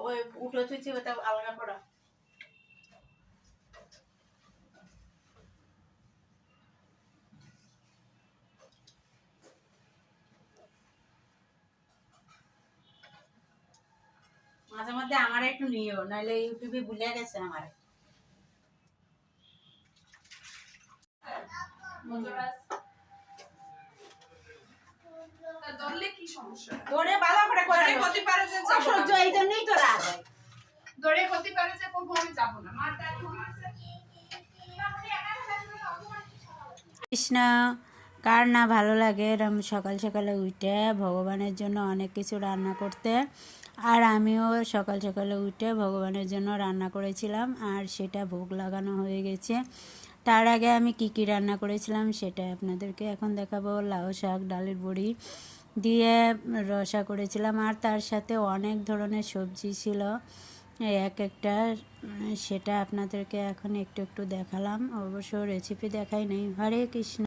ওই উঠে থুইছি ওটা আলগা করা। মাঝে মধ্যে আমার একটু নিও, নাহলে ইউটিউবে ভুলে গেছে আমার। দৌড়ে ভালো করে করে হতে পারে যে অসহ্য, এই জন্যই তো রাগ হয়। দৌড়ে হতে পারে যে কবু আমি যাব না। মার তাই আছে কৃষ্ণ। কার না ভালো লাগে এরম সকাল সকালে উঠে ভগবানের জন্য অনেক কিছু রান্না করতে। আর আমিও সকাল সকালে উঠে ভগবানের জন্য রান্না করেছিলাম, আর সেটা ভোগ লাগানো হয়ে গেছে। তার আগে আমি কি কি রান্না করেছিলাম সেটা আপনাদেরকে এখন দেখাবো। লাউ শাক, ডালের বড়ি দিয়ে রসা করেছিলাম, আর তার সাথে অনেক ধরনের সবজি ছিল এক একটা। সেটা আপনাদেরকে এখন একটু একটু দেখালাম, অবশ্য রেসিপি দেখাই নেই। হরে কৃষ্ণ।